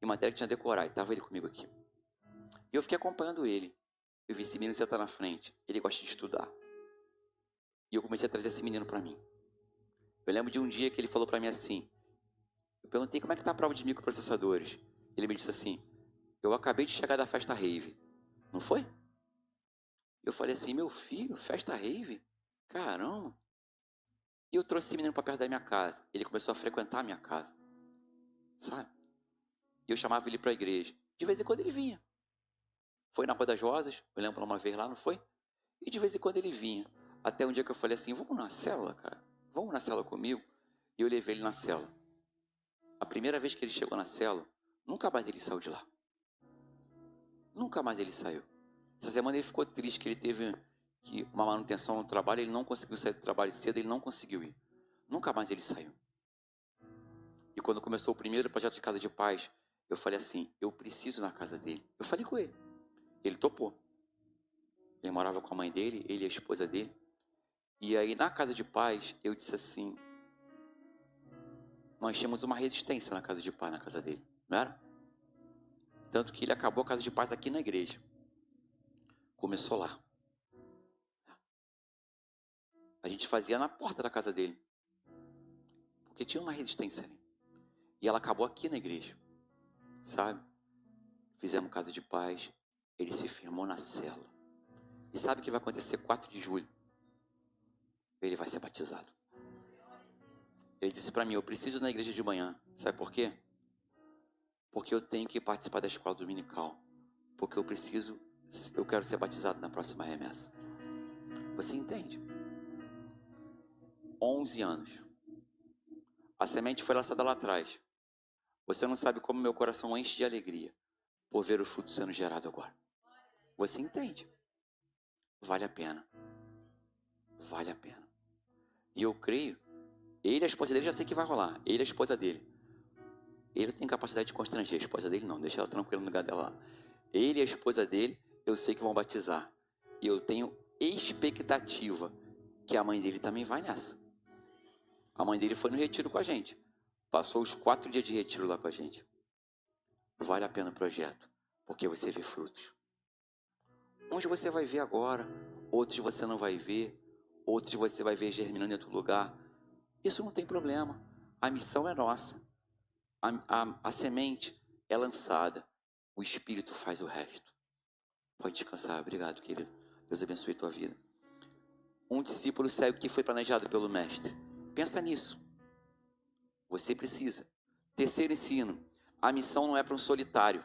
e matéria que tinha que decorar. E estava ele comigo aqui. E eu fiquei acompanhando ele. Eu vi esse menino sentar na frente. Ele gosta de estudar. E eu comecei a trazer esse menino para mim. Eu lembro de um dia que ele falou para mim assim. Eu perguntei como é que tá a prova de microprocessadores. Ele me disse assim: eu acabei de chegar da festa rave. Não foi? Eu falei assim: meu filho, festa rave? Caramba. E eu trouxe esse menino para perto da minha casa. Ele começou a frequentar a minha casa. Sabe? E eu chamava ele para a igreja. De vez em quando ele vinha. Foi na Rua das Rosas, eu lembro uma vez lá, não foi? E de vez em quando ele vinha. Até um dia que eu falei assim: vamos na célula, cara? Vamos na célula comigo? E eu levei ele na célula. A primeira vez que ele chegou na célula, nunca mais ele saiu de lá. Nunca mais ele saiu. Essa semana ele ficou triste, que ele teve uma manutenção no trabalho, ele não conseguiu sair do trabalho cedo, ele não conseguiu ir. Nunca mais ele saiu. E quando começou o primeiro projeto de casa de paz, eu falei assim: eu preciso ir na casa dele. Eu falei com ele. Ele topou. Ele morava com a mãe dele, ele e a esposa dele. E aí na casa de paz, eu disse assim: nós tínhamos uma resistência na casa de paz, na casa dele, não era? Tanto que ele acabou a casa de paz aqui na igreja. Começou lá. A gente fazia na porta da casa dele. Porque tinha uma resistência ali. E ela acabou aqui na igreja. Sabe? Fizemos casa de paz. Ele se firmou na célula. E sabe o que vai acontecer 4 de julho? Ele vai ser batizado. Ele disse para mim: eu preciso ir na igreja de manhã. Sabe por quê? Porque eu tenho que participar da escola dominical. Porque eu quero ser batizado na próxima remessa. Você entende? 11 anos. A semente foi lançada lá atrás. Você não sabe como meu coração enche de alegria por ver o fruto sendo gerado agora. Você entende? Vale a pena. Vale a pena. E eu creio, ele e a esposa dele já sei que vai rolar. Ele e a esposa dele. Ele tem capacidade de constranger, a esposa dele não. Deixa ela tranquila no lugar dela lá. Ele e a esposa dele, eu sei que vão batizar. E eu tenho expectativa que a mãe dele também vai nessa. A mãe dele foi no retiro com a gente. Passou os 4 dias de retiro lá com a gente. Vale a pena o projeto, porque você vê frutos. Uns você vai ver agora, outros você não vai ver, outros você vai ver germinando em outro lugar. Isso não tem problema. A missão é nossa. A semente é lançada. O Espírito faz o resto. Pode descansar. Obrigado, querido. Deus abençoe a tua vida. Um discípulo segue o que foi planejado pelo mestre. Pensa nisso. Você precisa. Terceiro ensino. A missão não é para um solitário.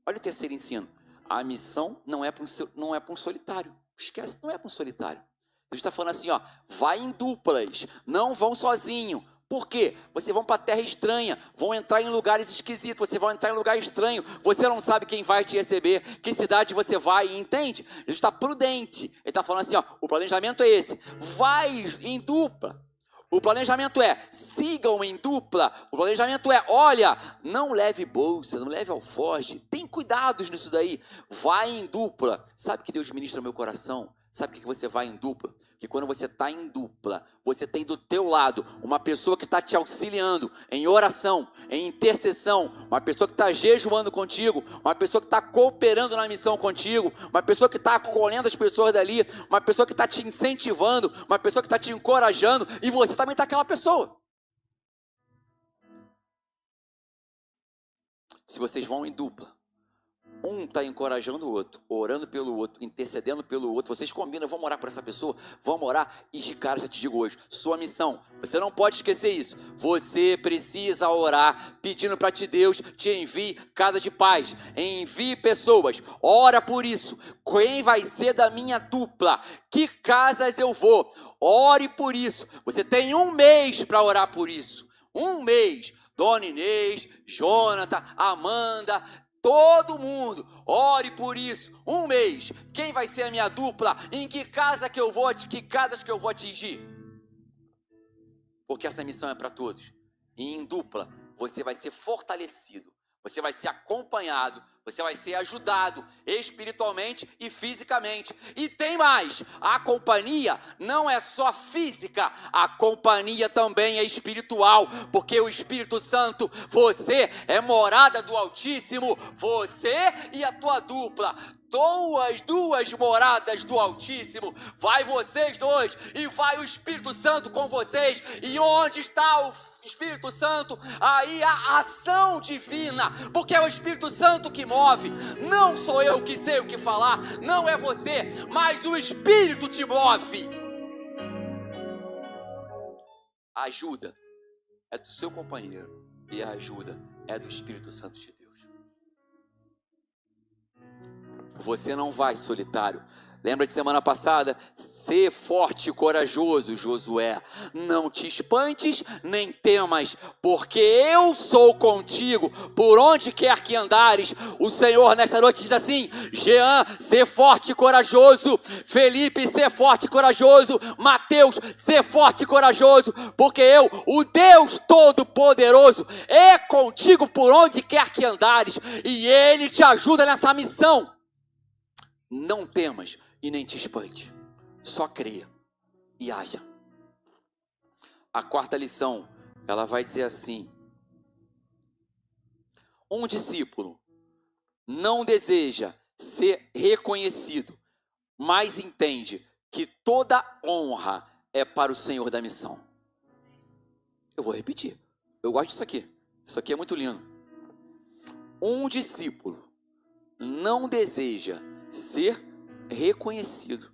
Olha o terceiro ensino. A missão não é para um solitário. Esquece, não é para um solitário. Jesus está falando assim, ó, vai em duplas, não vão sozinho. Por quê? Vocês vão para a terra estranha, vão entrar em lugares esquisitos, vocês vão entrar em lugar estranho, você não sabe quem vai te receber, que cidade você vai, entende? Jesus está prudente, ele está falando assim, ó, o planejamento é esse, vai em dupla. O planejamento é, sigam em dupla. O planejamento é, olha, não leve bolsa, não leve alforje. Tem cuidados nisso daí. Vai em dupla. Sabe que Deus ministra no meu coração? Sabe o que você vai em dupla? Que quando você está em dupla, você tem do teu lado uma pessoa que está te auxiliando em oração, em intercessão, uma pessoa que está jejuando contigo, uma pessoa que está cooperando na missão contigo, uma pessoa que está acolhendo as pessoas dali, uma pessoa que está te incentivando, uma pessoa que está te encorajando, e você também está aquela pessoa. Se vocês vão em dupla, um está encorajando o outro, orando pelo outro, intercedendo pelo outro, vocês combinam, vamos orar por essa pessoa, vamos orar, e de cara já te digo hoje, sua missão, você não pode esquecer isso, você precisa orar, pedindo para que Deus te envie casa de paz, envie pessoas, ora por isso, quem vai ser da minha dupla, que casas eu vou, ore por isso, você tem 1 mês para orar por isso, 1 mês, Dona Inês, Jonathan, Amanda, todo mundo, ore por isso, 1 mês, quem vai ser a minha dupla, em que casas que eu vou atingir, porque essa missão é para todos, e em dupla, você vai ser fortalecido, você vai ser acompanhado, você vai ser ajudado espiritualmente e fisicamente. E tem mais, a companhia não é só física, a companhia também é espiritual, porque o Espírito Santo, você é morada do Altíssimo, você e a tua dupla, duas moradas do Altíssimo, vai vocês dois e vai o Espírito Santo com vocês, e onde está o Espírito Santo? Aí a ação divina, porque é o Espírito Santo que move, não sou eu que sei o que falar, não é você, mas o Espírito te move. A ajuda é do seu companheiro e a ajuda é do Espírito Santo de Deus. Você não vai solitário. Lembra de semana passada? Ser forte e corajoso, Josué. Não te espantes, nem temas, porque eu sou contigo, por onde quer que andares. O Senhor nesta noite diz assim: Jean, ser forte e corajoso. Felipe, ser forte e corajoso. Mateus, ser forte e corajoso, porque eu, o Deus Todo-Poderoso, é contigo por onde quer que andares, e Ele te ajuda nessa missão. Não temas e nem te espante, só creia e haja. A 4ª lição, ela vai dizer assim: um discípulo não deseja ser reconhecido, mas entende que toda honra é para o Senhor da missão. Eu vou repetir, eu gosto disso aqui é muito lindo. Um discípulo não deseja ser reconhecido,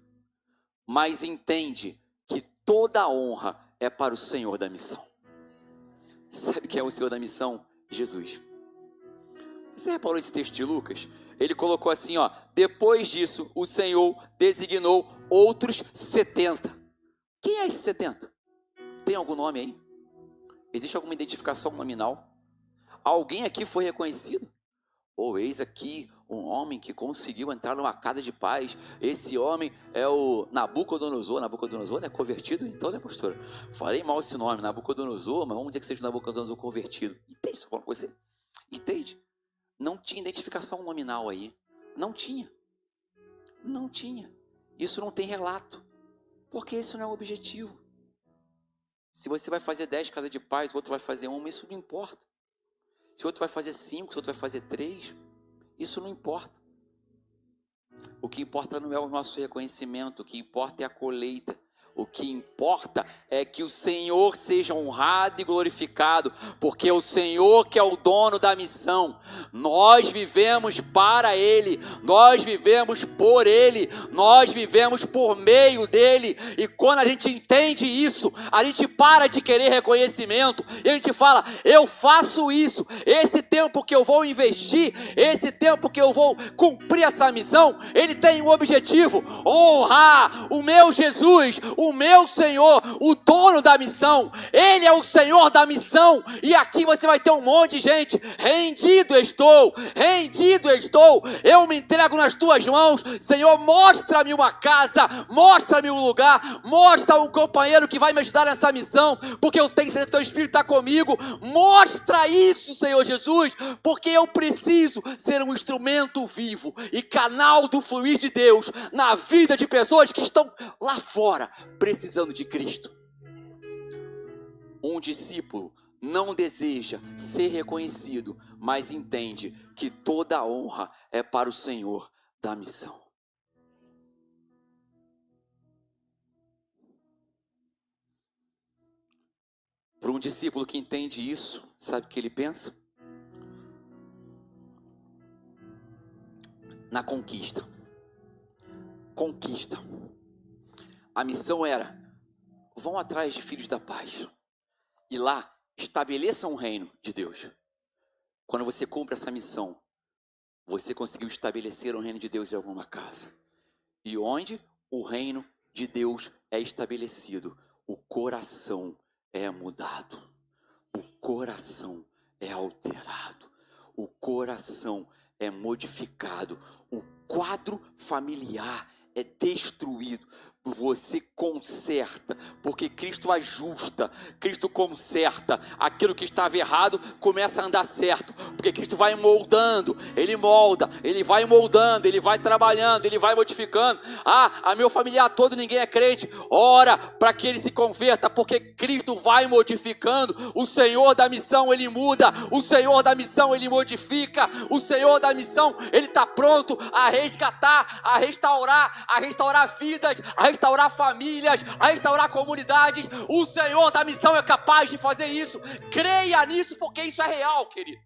mas entende que toda honra é para o Senhor da missão. Sabe quem é o Senhor da missão? Jesus. Você reparou esse texto de Lucas? Ele colocou assim, ó: depois disso o Senhor designou outros 70. Quem é esse 70? Tem algum nome aí? Existe alguma identificação nominal? Alguém aqui foi reconhecido? Ou eis aqui um homem que conseguiu entrar numa casa de paz. Esse homem é o Nabucodonosor. Nabucodonosor é convertido então, né, pastora? Falei mal esse nome, Nabucodonosor, mas vamos dizer que seja Nabucodonosor convertido. Entende? Estou falando com você. Entende? Não tinha identificação nominal aí. Não tinha. Isso não tem relato, porque isso não é o objetivo. Se você vai fazer 10 casas de paz, o outro vai fazer 1, isso não importa. Se o outro vai fazer 5, se o outro vai fazer 3, isso não importa. O que importa não é o nosso reconhecimento, o que importa é a colheita. O que importa é que o Senhor seja honrado e glorificado, porque é o Senhor que é o dono da missão. Nós vivemos para Ele, nós vivemos por Ele, nós vivemos por meio dEle. E quando a gente entende isso, a gente para de querer reconhecimento e a gente fala: eu faço isso, esse tempo que eu vou investir, esse tempo que eu vou cumprir essa missão, ele tem um objetivo: honrar o meu Jesus, o meu Senhor, o dono da missão. Ele é o Senhor da missão. E aqui você vai ter um monte de gente: rendido estou, eu me entrego nas tuas mãos, Senhor. Mostra-me uma casa, mostra-me um lugar, mostra um companheiro que vai me ajudar nessa missão, porque eu tenho certeza que o teu Espírito está comigo. Mostra isso, Senhor Jesus, porque eu preciso ser um instrumento vivo e canal do fluir de Deus na vida de pessoas que estão lá fora precisando de Cristo. Um discípulo não deseja ser reconhecido, mas entende que toda a honra é para o Senhor da missão. Para um discípulo que entende isso, sabe o que ele pensa? Na conquista. Conquista. A missão era: vão atrás de filhos da paz e lá estabeleçam um reino de Deus. Quando você cumpre essa missão, você conseguiu estabelecer um reino de Deus em alguma casa. E onde o reino de Deus é estabelecido, o coração é mudado, o coração é alterado, o coração é modificado, o quadro familiar é destruído. Você conserta, porque Cristo ajusta, Cristo conserta. Aquilo que estava errado começa a andar certo, porque Cristo vai moldando, Ele molda, Ele vai moldando, Ele vai trabalhando, Ele vai modificando. A meu familiar todo ninguém é crente, ora para que ele se converta, porque Cristo vai modificando. O Senhor da missão, Ele muda, o Senhor da missão, Ele modifica, o Senhor da missão, Ele está pronto a resgatar, a restaurar vidas, a restaurar famílias, a restaurar comunidades. O Senhor da missão é capaz de fazer isso. Creia nisso, porque isso é real, querido.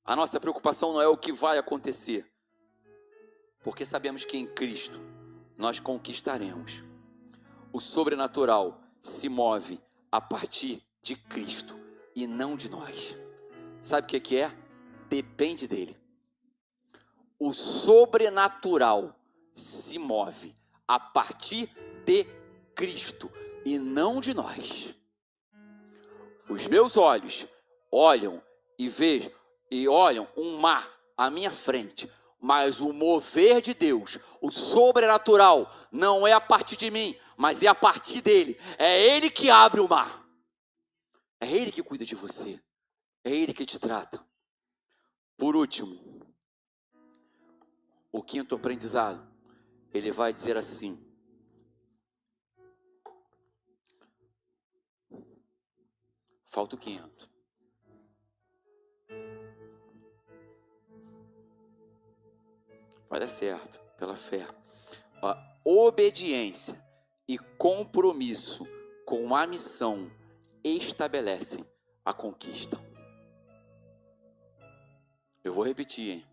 A nossa preocupação não é o que vai acontecer, porque sabemos que em Cristo nós conquistaremos. O sobrenatural se move a partir de Cristo e não de nós. Sabe o que é? Depende dele. O sobrenatural se move a partir de Cristo e não de nós. Os meus olhos olham e veem e olham um mar à minha frente, mas o mover de Deus, o sobrenatural, não é a partir de mim, mas é a partir dele. É ele que abre o mar, é ele que cuida de você, é ele que te trata. Por último, o quinto aprendizado, ele vai dizer assim: falta o quinto. Vai dar certo, pela fé. A obediência e compromisso com a missão estabelecem a conquista. Eu vou repetir, hein?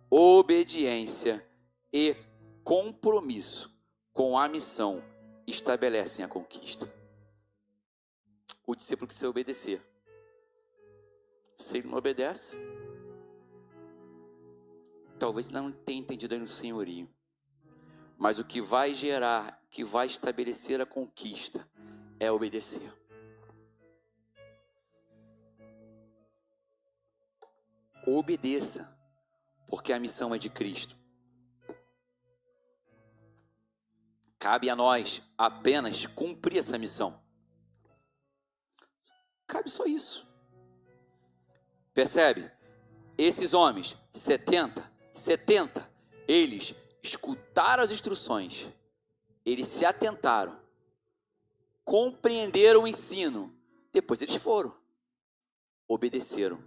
Obediência e compromisso com a missão estabelecem a conquista. O discípulo precisa obedecer. Se ele não obedece, talvez não tenha entendido aí no senhorio. Mas o que vai gerar, que vai estabelecer a conquista, é obedecer. Obedeça, porque a missão é de Cristo. Cabe a nós apenas cumprir essa missão. Cabe só isso. Percebe? Esses homens, 70, eles escutaram as instruções, eles se atentaram, compreenderam o ensino, depois eles foram, obedeceram.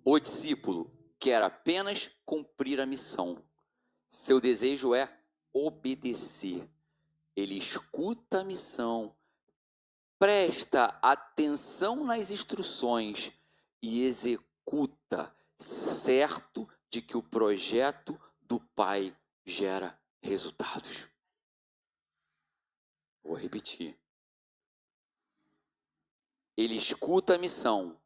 O discípulo quer apenas cumprir a missão. Seu desejo é obedecer. Ele escuta a missão, presta atenção nas instruções e executa, certo de que o projeto do Pai gera resultados. Vou repetir. Ele escuta a missão,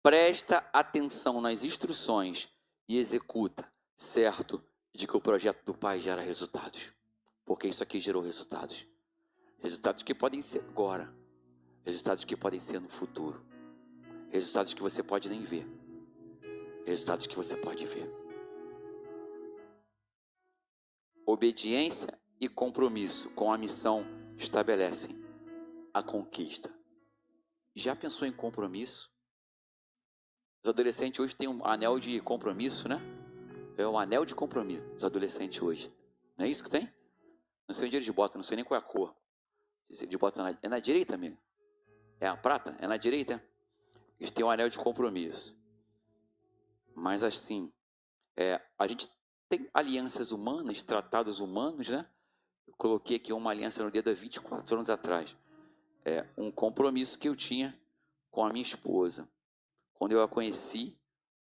presta atenção nas instruções e executa, certo de que o projeto do Pai gera resultados. Porque isso aqui gerou resultados. Resultados que podem ser agora. Resultados que podem ser no futuro. Resultados que você pode nem ver. Resultados que você pode ver. Obediência e compromisso com a missão estabelecem a conquista. Já pensou em compromisso? Os adolescentes hoje têm um anel de compromisso, né? É um anel de compromisso dos adolescentes hoje. Não é isso que tem? Não sei onde eles botam, não sei nem qual é a cor. Eles botam é na direita, amigo? É a prata? É na direita? Eles têm um anel de compromisso. Mas assim, a gente tem alianças humanas, tratados humanos, né? Eu coloquei aqui uma aliança no dedo há 24 anos atrás. É um compromisso que eu tinha com a minha esposa, quando eu a conheci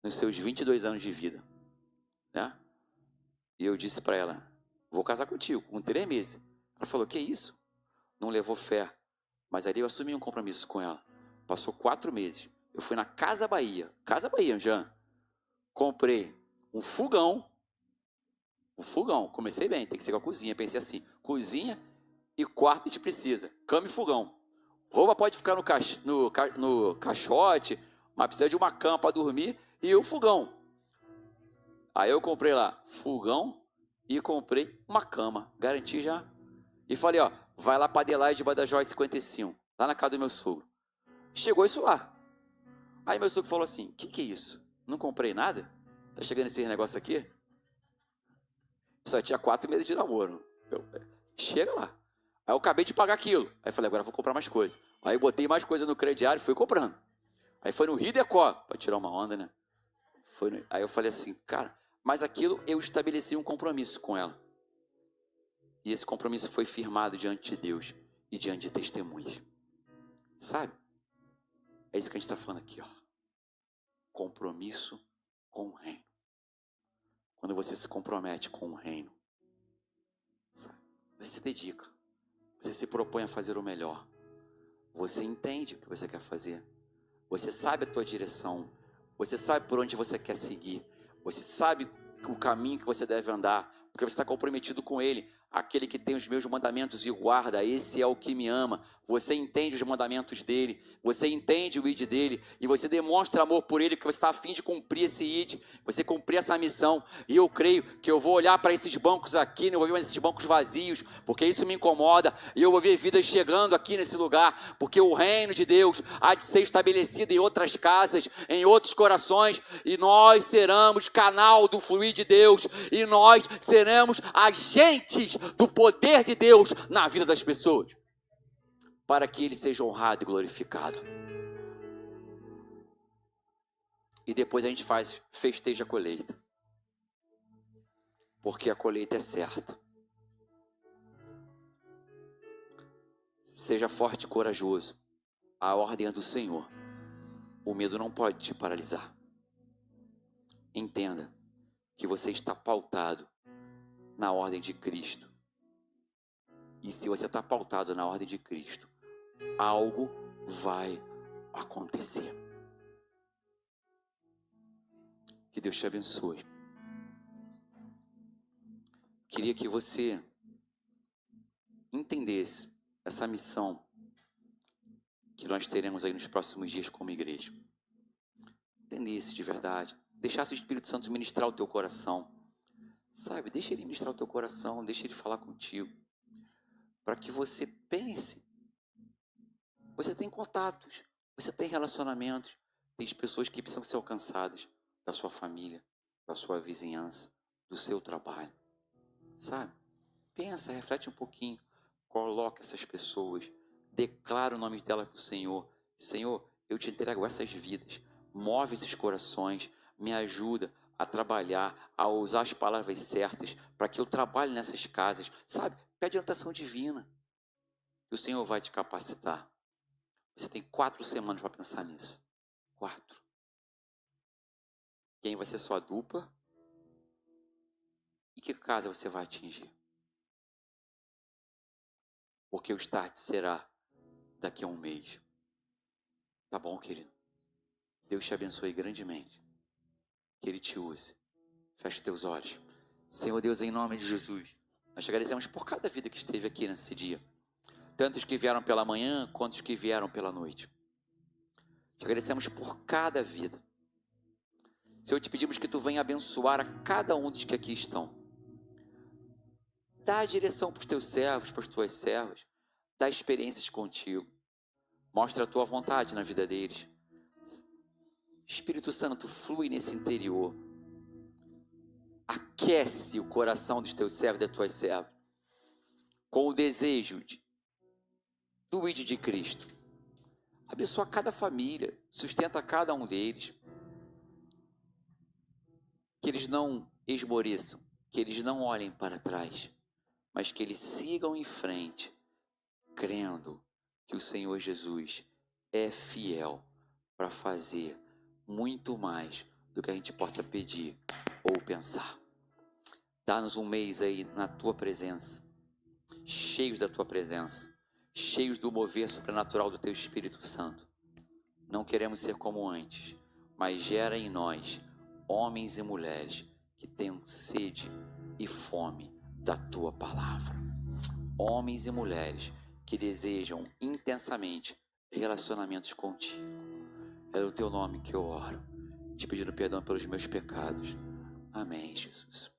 nos seus 22 anos de vida, né? E eu disse para ela, vou casar contigo, com 3 meses. Ela falou, que isso? Não levou fé. Mas ali eu assumi um compromisso com ela. Passou 4 meses. Eu fui na Casa Bahia, Jean. Comprei um fogão. Comecei bem, tem que ser com a cozinha. Pensei assim, cozinha e quarto a gente precisa. Cama e fogão. Roupa pode ficar no caixote, mas precisa de uma cama para dormir e o fogão. Aí eu comprei lá fogão e comprei uma cama. Garanti já. E falei, ó, vai lá para Adelaide, Badajoz 55, lá na casa do meu sogro. Chegou isso lá. Aí meu sogro falou assim, que é isso? Não comprei nada? Tá chegando esse negócio aqui? Só tinha 4 meses de namoro. Chega lá. Aí eu acabei de pagar aquilo. Aí eu falei, agora eu vou comprar mais coisa. Aí eu botei mais coisa no crediário e fui comprando. Aí foi no Rio Decó, para tirar uma onda, né? Aí eu falei assim, cara, mas aquilo eu estabeleci um compromisso com ela. E esse compromisso foi firmado diante de Deus e diante de testemunhas. Sabe? É isso que a gente está falando aqui, ó. Compromisso com o reino. Quando você se compromete com o reino, sabe? Você se dedica. Você se propõe a fazer o melhor. Você entende o que você quer fazer. Você sabe a tua direção. Você sabe por onde você quer seguir. Você sabe o caminho que você deve andar. Porque você está comprometido com Ele. Aquele que tem os meus mandamentos e guarda, esse é o que me ama. Você entende os mandamentos dele, você entende o id dele, e você demonstra amor por ele, porque você está a fim de cumprir esse id, você cumprir essa missão. E eu creio que eu vou olhar para esses bancos aqui, não vou ver mais esses bancos vazios, porque isso me incomoda, e eu vou ver vidas chegando aqui nesse lugar, porque o reino de Deus há de ser estabelecido em outras casas, em outros corações, e nós seremos canal do fluir de Deus, e nós seremos agentes do poder de Deus na vida das pessoas, para que Ele seja honrado e glorificado. E depois a gente festeja a colheita, porque a colheita é certa. Seja forte e corajoso, a ordem é do Senhor. O medo não pode te paralisar. Entenda que você está pautado na ordem de Cristo. E se você está pautado na ordem de Cristo, algo vai acontecer. Que Deus te abençoe. Queria que você entendesse essa missão que nós teremos aí nos próximos dias como igreja. Entendesse de verdade. Deixasse o Espírito Santo ministrar o teu coração. Sabe, deixa Ele ministrar o teu coração, deixa Ele falar contigo. Para que você pense. Você tem contatos, você tem relacionamentos, tem pessoas que precisam ser alcançadas da sua família, da sua vizinhança, do seu trabalho. Sabe? Pensa, reflete um pouquinho, coloca essas pessoas, declara o nome delas para o Senhor. Senhor, eu te entrego essas vidas, Move esses corações, me ajuda a trabalhar, a usar as palavras certas, para que eu trabalhe nessas casas, sabe? Pede orientação divina, e o Senhor vai te capacitar. Você tem 4 semanas para pensar nisso. 4. Quem vai ser sua dupla? E que casa você vai atingir? Porque o start será daqui a um mês. Tá bom, querido? Deus te abençoe grandemente. Que Ele te use. Feche teus olhos. Senhor Deus, em nome de Jesus, nós te agradecemos por cada vida que esteve aqui nesse dia. Tantos que vieram pela manhã, quantos que vieram pela noite. Te agradecemos por cada vida. Senhor, te pedimos que Tu venha abençoar a cada um dos que aqui estão. Dá a direção para os Teus servos, para as Tuas servas. Dá experiências contigo. Mostra a Tua vontade na vida deles. Espírito Santo, flui nesse interior. Aquece o coração dos Teus servos e das Tuas servas. Com o desejo do ID de Cristo. Abençoa cada família. Sustenta cada um deles. Que eles não esmoreçam. Que eles não olhem para trás. Mas que eles sigam em frente, crendo que o Senhor Jesus é fiel para fazer muito mais do que a gente possa pedir ou pensar. Dá-nos um mês aí na Tua presença, cheios da Tua presença, cheios do mover sobrenatural do Teu Espírito Santo. Não queremos ser como antes, mas gera em nós homens e mulheres que tenham sede e fome da Tua palavra. Homens e mulheres que desejam intensamente relacionamentos contigo. É no Teu nome que eu oro, te pedindo perdão pelos meus pecados. Amém, Jesus.